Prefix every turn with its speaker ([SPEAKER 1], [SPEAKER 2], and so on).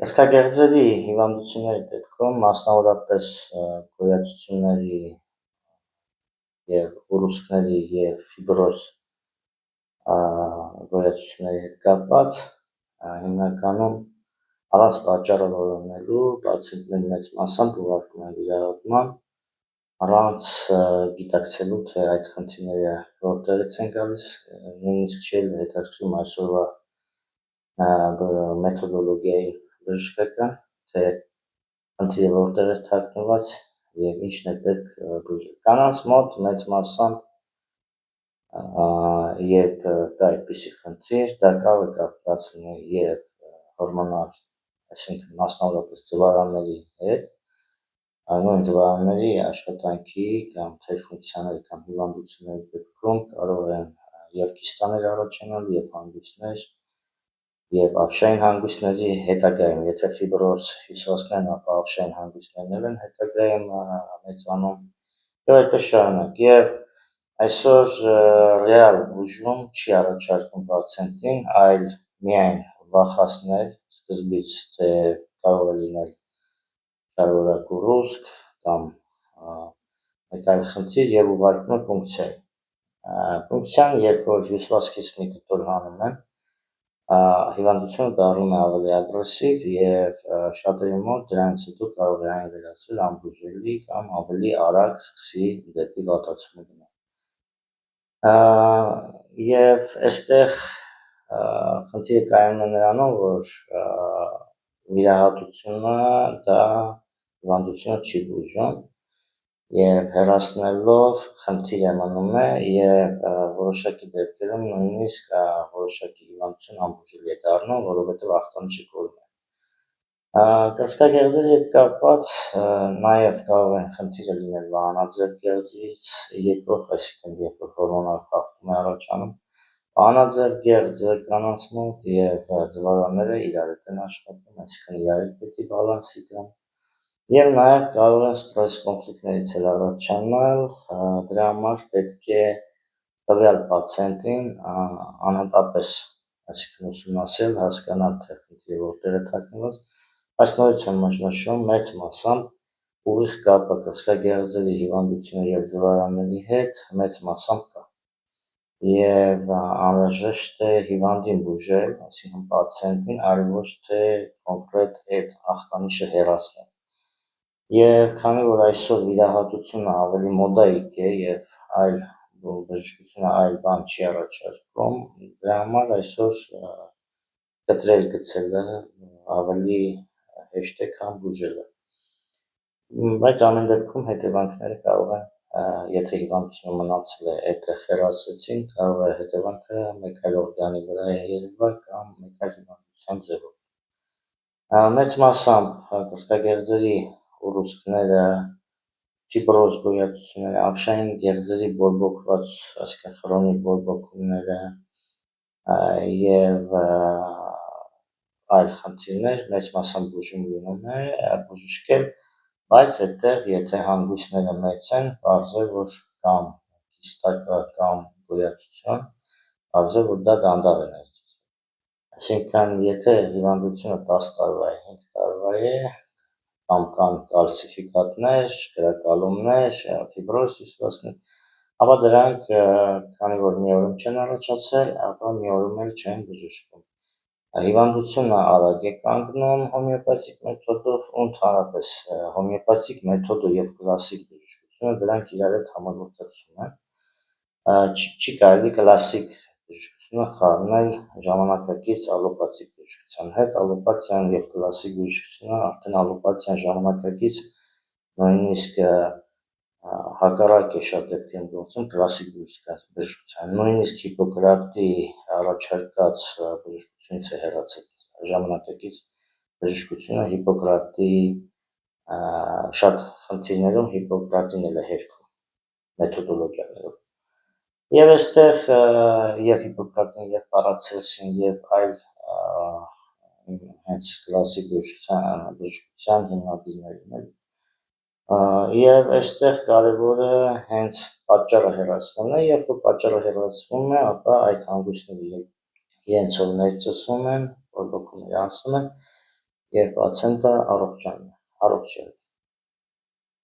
[SPEAKER 1] Կրծքագեղձերի հիվանդությունների դեպքում մասնավորապես գոյացությունների և ուռուցքների և ֆիբրոզ գոյացությունների հետ կապված հիմնականում առանց պատճառը որոնելու պացիենտների մեծ մասամբ ուղարկվում են վիրահատման, առանց գիտակցելու, թե այդ խնդիրները որտեղից են գալիս, նույնիսկ չի էլ հետաքրքրում այսօրվա մեթոդոլոգիայի բժշկական, թե խնդիրը որտեղ է թաքնված և ինչն է պետք բուժել։ Կանանց մոտ մեծ մասամբ երբ կա այդպիսի խնդիր, դա կարող է կապված լինել և հորմոնալ, այսինքն մասնավորապես ձվարանների հետ, նույն ձվարանների աշխատանքի կամ թերֆունկցիաների կամ հիվանդությունների դեպքում կարող են և կիստաներ առաջանալ, և հանգույցներ, և ափշային հանգույցների հետագայում, եթե ֆիբրոզ հյուսվածքներն, ապա ափշային հանգույցներն են հետագայում մեծանում և այդպես շարունակ։ Եվ այսօր ռեալ բուժում չի առաջարկում պացիենտին, այլ միայն վախեցնել սկզբից, թե կարող է լինել շարավորակ ուռուցք կամ մեկ այլ խնդիր և ուղարկում է պունկցիայի։ Պունկցիան, երբ որ հյուսվածքից մի կտոր հանում են, հիվանդությունը դառնում է ավելի ագրեսիվ և շատերի մոտ դրանից հետո կարող է այն վերածվել անբուժելի կամ ավելի արագ սկսի դեպի վատացումը գնալ։ Եվ այստեղ խնդիրը կայանում է նրանում, որ վիրահատությունը դա հիվանդությունը չի բուժում և հեռացնելով խնդիրը մնում է և որոշակի դեպքերում նույնիսկ որոշակի հիվանդություն անբուժելի է դառնում, որովհետև ախտանիշը կորում է։ Կրծքագեղձերի հետ կապված նաև կարող է խնդիրը լինել վահանաձև գեղձից եկող, այսինքն երբ որ հորմոնալ խախտում է առաջանում, վահանաձև գեղձը կանանց մոտ և ձվարանները իրար հետ են աշխատում, այսինքն իրար հետ պետք է բալանսի գան, և նաև կարող են ստրես կոնֆլիկտներից էլ առաջանալ, դրա համար պետք է տվյալ պացիենտին անհատապես, այսինքն ուսումնասիրել, հասկանալ, թե խնդիրը որտեղ է թաքնված, բայց նորից եմ նշում, մեծ մասամբ ուղիղ կապը կրծքագեղձերի հիվանդությունների և ձվարանների հետ մեծ մասամբ կա և անհրաժեշտ է հիվանդին բուժել, այսինքն պացիենտին, այլ ոչ թե կոնկրետ այդ ախտանիշը հեռացնել։ Եվ քանի որ այսօր վիրահատությունը ավելի մոդայիկ է և այլ բժշկությունը այլ բան չի առաջարկում, դրա համար այսօր կտրել գցելը ավելի հեշտ է, քան բուժելը։ Բայց ամեն դեպքում հետևանքները կարող են, եթե հիվանդությունը մնացել է այդտեղ հեռացեցին, կարող է հետևանքը մեկ այլ օրգանի վրա երևալ կամ մեկ այլ հիվանդության ձևով։ Մեծ մասամբ կրծքագեղձերի ուռուցքները, ֆիբրոզ գոյացությունները, ափշային գեղձերի բորբոքված, այսինքն խրոնիկ բորբոքումները և այլ խնդիրներ մեծ մասամբ բուժում լինում է բժշկել, բայց այդտեղ եթե հանգույցները մեծ են, պարզ է, որ կամ կիստա կա կամ գոյացություն, պարզ է, որ դա դանդաղ է ներծծվում։ Այսինքն եթե հիվանդությունը 10 տարվա է, 5 տարվա է, կամ կան կալցիֆիկատներ, կրակալումներ, ֆիբրոզ հյուսվածքներ, ապա դրանք, քանի որ մի օրում չեն առաջացել, ապա մի օրում էլ չեն բժշկվում։ Հիվանդությունը արագ է կանգնում հոմեոպաթիկ մեթոդով ու ընդհանրապես հոմեոպաթիկ մեթոդը և կլասիկ բժշկությունը դրանք իրար հետ համագործակցում են։ Չի կարելի կլասիկ բժշկությունը խառնել ժամանակակից ալոպաթիկ բժշկության հետ, ալոպաթիան և կլասիկ բժշկությունը արդեն ալոպաթիան ժամանակակից, նույնիսկ հակառակ է շատ դեպքերում գործում կլասիկ բժշկության, նույնիսկ Հիպոկրատի առաջարկած բժշկությունից է հեռացել ժամանակակից բժշկությունը, Հիպոկրատի շատ խնդիրներում Հիպոկրատին էլ է հերքում մեթոդոլոգիաներով։ Եվ այստեղ և Հիպոկրատին, և Պարացելսին, և այլ հենց կլասիկ բժշկության հիմնադիրներն են։ Եվ այստեղ կարևորը հենց պատճառը հեռացնելն է, երբ որ պատճառը հեռացվում է, ապա այդ հանգույցները իրենց որ ներծծվում են, բորբոքումները անցնում են եւ պացիենտը առողջանում է, առողջ է։